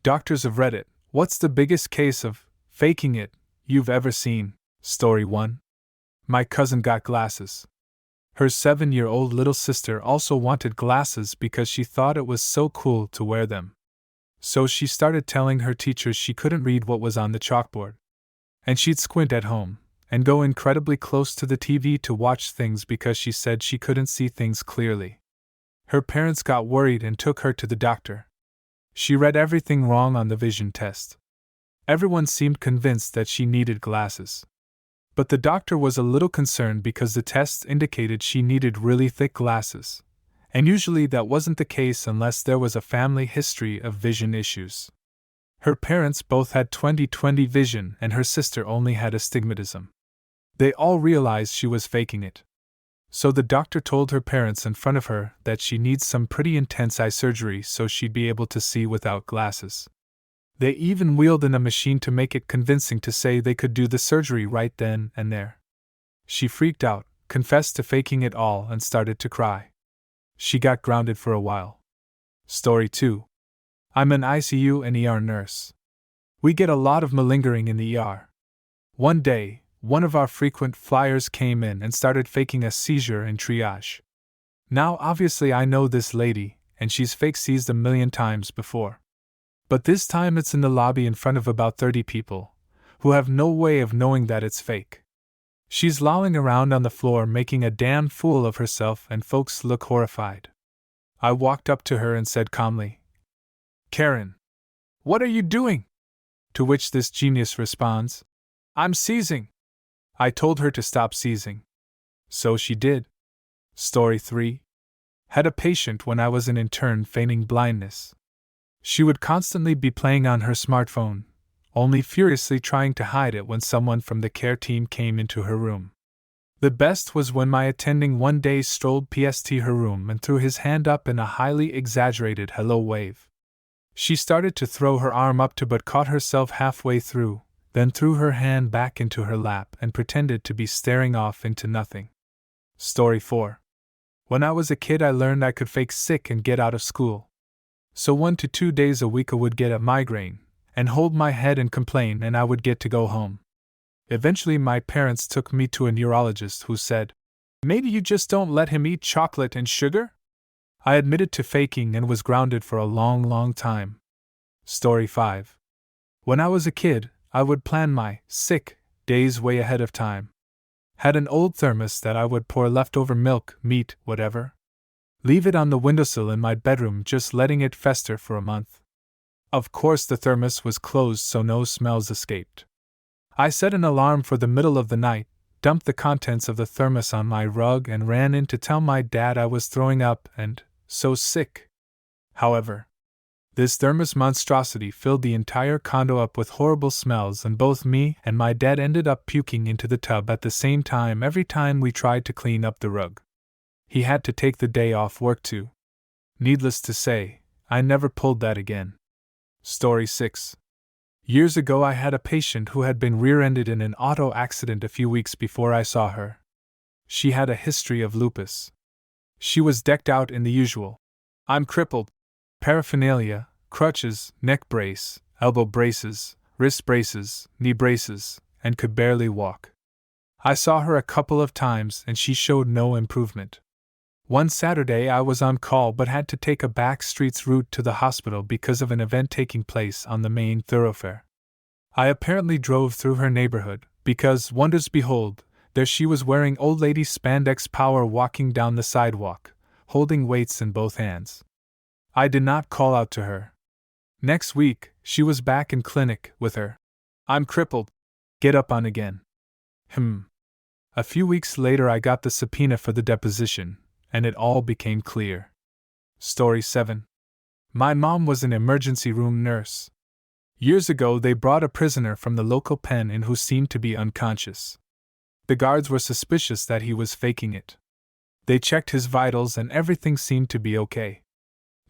Doctors have read it. What's the biggest case of faking it you've ever seen? Story 1. My cousin got glasses. Her 7-year-old little sister also wanted glasses because she thought it was so cool to wear them. So she started telling her teachers she couldn't read what was on the chalkboard. And she'd squint at home, and go incredibly close to the TV to watch things because she said she couldn't see things clearly. Her parents got worried and took her to the doctor. She read everything wrong on the vision test. Everyone seemed convinced that she needed glasses. But the doctor was a little concerned because the tests indicated she needed really thick glasses, and usually that wasn't the case unless there was a family history of vision issues. Her parents both had 20/20 vision and her sister only had astigmatism. They all realized she was faking it. So the doctor told her parents in front of her that she needs some pretty intense eye surgery so she'd be able to see without glasses. They even wheeled in a machine to make it convincing to say they could do the surgery right then and there. She freaked out, confessed to faking it all, and started to cry. She got grounded for a while. Story 2. I'm an ICU and ER nurse. We get a lot of malingering in the ER. One day, one of our frequent flyers came in and started faking a seizure in triage. Now obviously I know this lady, and she's fake seized 1,000,000 times before. But this time it's in the lobby in front of about 30 people, who have no way of knowing that it's fake. She's lolling around on the floor making a damn fool of herself and folks look horrified. I walked up to her and said calmly, "Karen, what are you doing?" To which this genius responds, "I'm seizing." I told her to stop seizing. So she did. Story 3. Had a patient when I was an intern feigning blindness. She would constantly be playing on her smartphone, only furiously trying to hide it when someone from the care team came into her room. The best was when my attending one day strolled past her room and threw his hand up in a highly exaggerated hello wave. She started to throw her arm up to but caught herself halfway through, then threw her hand back into her lap and pretended to be staring off into nothing. Story 4. When I was a kid I learned I could fake sick and get out of school. So 1 to 2 days a week I would get a migraine, and hold my head and complain, and I would get to go home. Eventually my parents took me to a neurologist who said, "Maybe you just don't let him eat chocolate and sugar?" I admitted to faking and was grounded for a long time. Story 5. When I was a kid, I would plan my sick days way ahead of time. Had an old thermos that I would pour leftover milk, meat, whatever. Leave it on the windowsill in my bedroom, just letting it fester for a month. Of course the thermos was closed so no smells escaped. I set an alarm for the middle of the night, dumped the contents of the thermos on my rug and ran in to tell my dad I was throwing up and so sick. However, this thermos monstrosity filled the entire condo up with horrible smells, and both me and my dad ended up puking into the tub at the same time every time we tried to clean up the rug. He had to take the day off work too. Needless to say, I never pulled that again. Story 6. Years ago I had a patient who had been rear-ended in an auto accident a few weeks before I saw her. She had a history of lupus. She was decked out in the usual "I'm crippled" paraphernalia: crutches, neck brace, elbow braces, wrist braces, knee braces, and could barely walk. I saw her a couple of times and she showed no improvement. One Saturday I was on call but had to take a back streets route to the hospital because of an event taking place on the main thoroughfare. I apparently drove through her neighborhood, because, wonders behold, there she was wearing old lady spandex power walking down the sidewalk, holding weights in both hands. I did not call out to her. Next week, she was back in clinic with her "I'm crippled. Get up on again." A few weeks later I got the subpoena for the deposition, and it all became clear. Story 7. My mom was an emergency room nurse. Years ago they brought a prisoner from the local pen in who seemed to be unconscious. The guards were suspicious that he was faking it. They checked his vitals and everything seemed to be okay.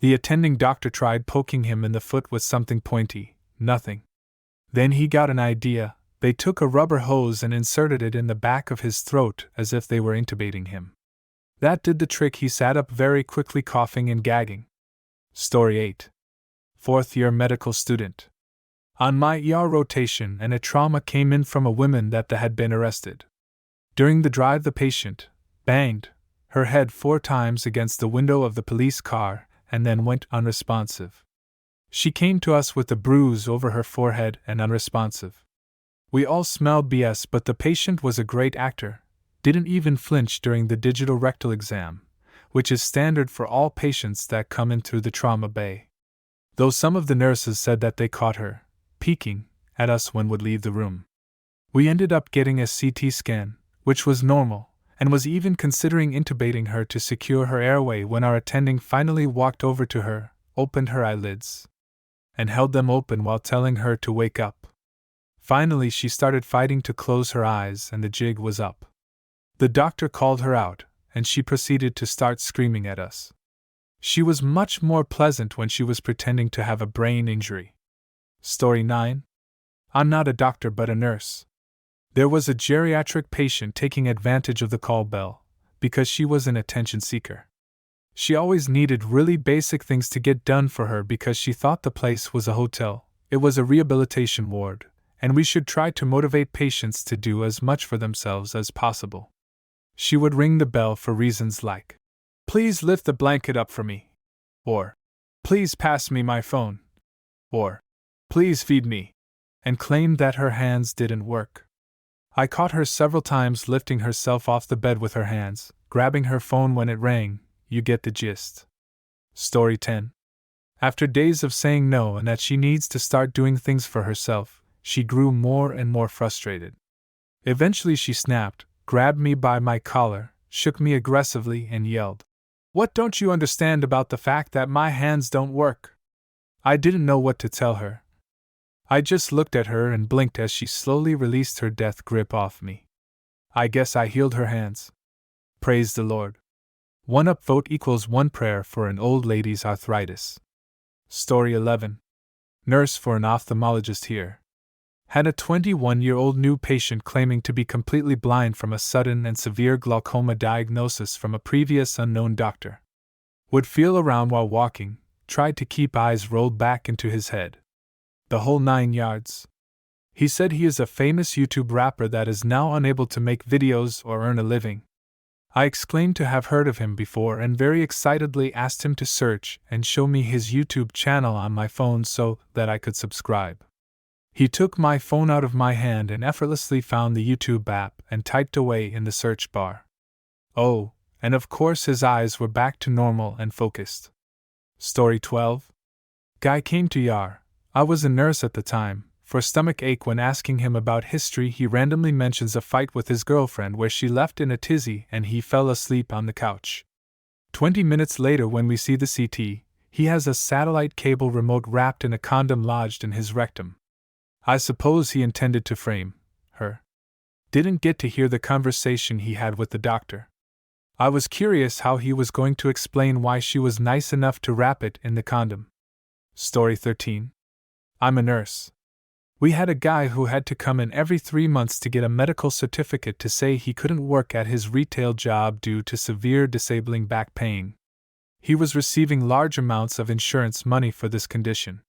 The attending doctor tried poking him in the foot with something pointy, nothing. Then he got an idea. They took a rubber hose and inserted it in the back of his throat as if they were intubating him. That did the trick. He sat up very quickly, coughing and gagging. Story 8. fourth-year medical student. On my ER rotation, and a trauma came in from a woman that had been arrested. During the drive, the patient banged her head 4 times against the window of the police car and then went unresponsive. She came to us with a bruise over her forehead and unresponsive. We all smelled BS, but the patient was a great actor, didn't even flinch during the digital rectal exam, which is standard for all patients that come in through the trauma bay. Though some of the nurses said that they caught her peeking at us when would leave the room. We ended up getting a CT scan, which was normal, and was even considering intubating her to secure her airway when our attending finally walked over to her, opened her eyelids, and held them open while telling her to wake up. Finally, she started fighting to close her eyes, and the jig was up. The doctor called her out, and she proceeded to start screaming at us. She was much more pleasant when she was pretending to have a brain injury. Story 9. I'm not a doctor but a nurse. There was a geriatric patient taking advantage of the call bell because she was an attention seeker. She always needed really basic things to get done for her because she thought the place was a hotel. It was a rehabilitation ward, and we should try to motivate patients to do as much for themselves as possible. She would ring the bell for reasons like, "Please lift the blanket up for me," or "Please pass me my phone," or "Please feed me," and claimed that her hands didn't work. I caught her several times lifting herself off the bed with her hands, grabbing her phone when it rang. You get the gist. Story 10. After days of saying no and that she needs to start doing things for herself, she grew more and more frustrated. Eventually she snapped, grabbed me by my collar, shook me aggressively, and yelled, "What don't you understand about the fact that my hands don't work?" I didn't know what to tell her. I just looked at her and blinked as she slowly released her death grip off me. I guess I healed her hands. Praise the Lord. 1 upvote equals 1 prayer for an old lady's arthritis. Story 11. Nurse for an ophthalmologist here. Had a 21-year-old new patient claiming to be completely blind from a sudden and severe glaucoma diagnosis from a previous unknown doctor. Would feel around while walking, tried to keep eyes rolled back into his head. The whole 9 yards. He said he is a famous YouTube rapper that is now unable to make videos or earn a living. I exclaimed to have heard of him before and very excitedly asked him to search and show me his YouTube channel on my phone so that I could subscribe. He took my phone out of my hand and effortlessly found the YouTube app and typed away in the search bar. Oh, and of course his eyes were back to normal and focused. Story 12. Guy came to ER. I was a nurse at the time. For stomach ache when asking him about history, he randomly mentions a fight with his girlfriend where she left in a tizzy and he fell asleep on the couch. 20 minutes later when we see the CT, he has a satellite cable remote wrapped in a condom lodged in his rectum. I suppose he intended to frame her. Didn't get to hear the conversation he had with the doctor. I was curious how he was going to explain why she was nice enough to wrap it in the condom. Story 13. I'm a nurse. We had a guy who had to come in every 3 months to get a medical certificate to say he couldn't work at his retail job due to severe disabling back pain. He was receiving large amounts of insurance money for this condition.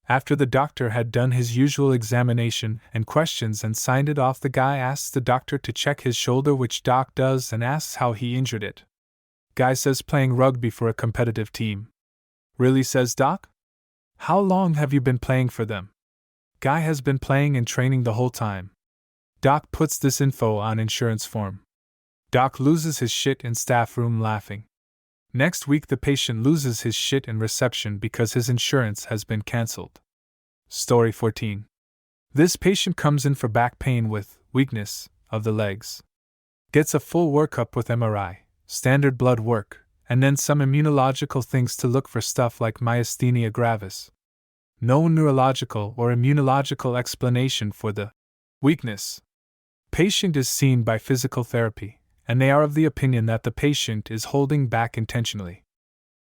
After the doctor had done his usual examination and questions and signed it off, the guy asks the doctor to check his shoulder, which doc does, and asks how he injured it. Guy says playing rugby for a competitive team. Really, says doc? How long have you been playing for them? Guy has been playing and training the whole time. Doc puts this info on insurance form. Doc loses his shit in staff room laughing. Next week the patient loses his shit in reception because his insurance has been cancelled. Story 14. This patient comes in for back pain with weakness of the legs. Gets a full workup with MRI, standard blood work, and then some immunological things to look for stuff like myasthenia gravis. No neurological or immunological explanation for the weakness. Patient is seen by physical therapy, and they are of the opinion that the patient is holding back intentionally.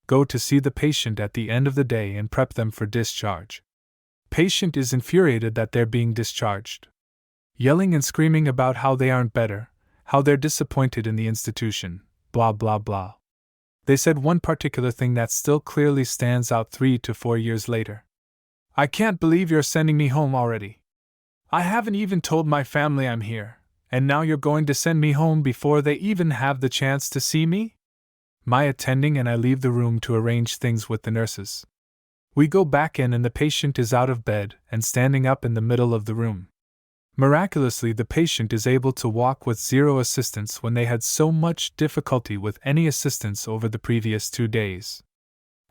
Go to see the patient at the end of the day and prep them for discharge. Patient is infuriated that they're being discharged. Yelling and screaming about how they aren't better, how they're disappointed in the institution, blah blah blah. They said one particular thing that still clearly stands out 3 to 4 years later. I can't believe you're sending me home already. I haven't even told my family I'm here, and now you're going to send me home before they even have the chance to see me? My attending and I leave the room to arrange things with the nurses. We go back in and the patient is out of bed and standing up in the middle of the room. Miraculously, the patient is able to walk with zero assistance when they had so much difficulty with any assistance over the previous 2 days.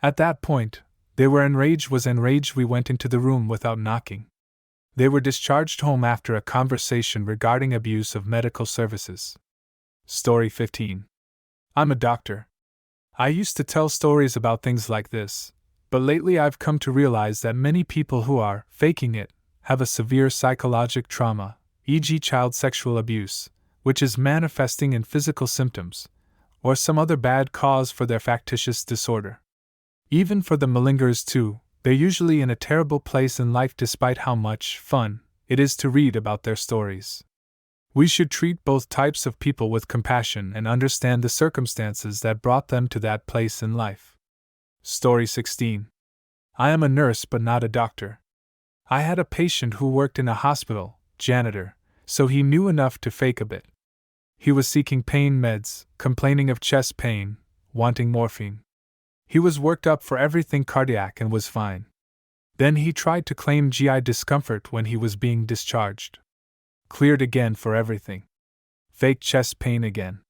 At that point, they were enraged. We went into the room without knocking. They were discharged home after a conversation regarding abuse of medical services. Story 15. I'm a doctor. I used to tell stories about things like this, but lately I've come to realize that many people who are faking it have a severe psychological trauma, e.g., child sexual abuse, which is manifesting in physical symptoms, or some other bad cause for their factitious disorder. Even for the malingers, too, they're usually in a terrible place in life despite how much fun it is to read about their stories. We should treat both types of people with compassion and understand the circumstances that brought them to that place in life. Story 16. I am a nurse but not a doctor. I had a patient who worked in a hospital, janitor, so he knew enough to fake a bit. He was seeking pain meds, complaining of chest pain, wanting morphine. He was worked up for everything cardiac and was fine. Then he tried to claim GI discomfort when he was being discharged. Cleared again for everything. Fake chest pain again.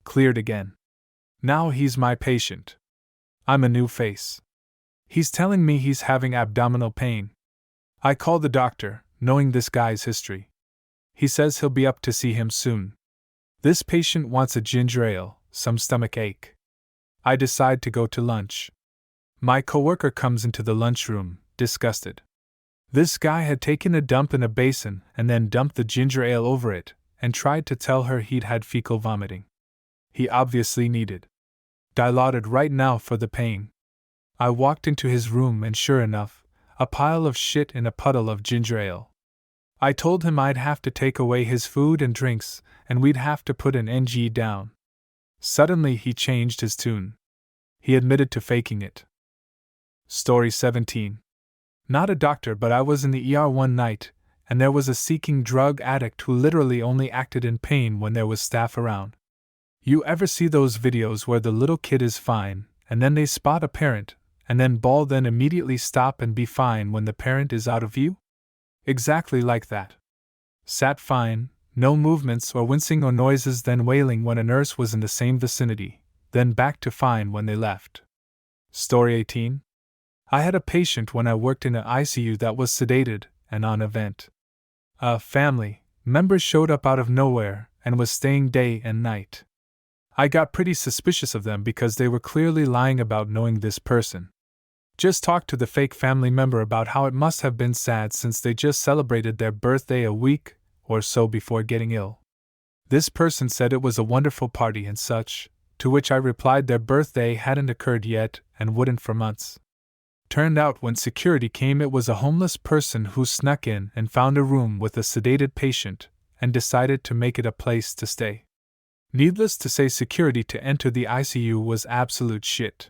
Cleared again. Now he's my patient. I'm a new face. He's telling me he's having abdominal pain. I call the doctor, knowing this guy's history. He says he'll be up to see him soon. This patient wants a ginger ale, some stomach ache. I decide to go to lunch. My coworker comes into the lunchroom, disgusted. This guy had taken a dump in a basin and then dumped the ginger ale over it and tried to tell her he'd had fecal vomiting. He obviously needed Dilaudid right now for the pain. I walked into his room and sure enough, a pile of shit in a puddle of ginger ale. I told him I'd have to take away his food and drinks and we'd have to put an NG down. Suddenly he changed his tune. He admitted to faking it. Story 17. Not a doctor, but I was in the ER one night, and there was a seeking drug addict who literally only acted in pain when there was staff around. You ever see those videos where the little kid is fine, and then they spot a parent, and then bawl, then immediately stop and be fine when the parent is out of view? Exactly like that. Sat fine, no movements or wincing or noises, then wailing when a nurse was in the same vicinity, then back to fine when they left. Story 18. I had a patient when I worked in an ICU that was sedated and on a vent. A family member showed up out of nowhere and was staying day and night. I got pretty suspicious of them because they were clearly lying about knowing this person. Just talked to the fake family member about how it must have been sad since they just celebrated their birthday a week or so before getting ill. This person said it was a wonderful party and such, to which I replied their birthday hadn't occurred yet and wouldn't for months. Turned out when security came it was a homeless person who snuck in and found a room with a sedated patient and decided to make it a place to stay. Needless to say, security to enter the ICU was absolute shit.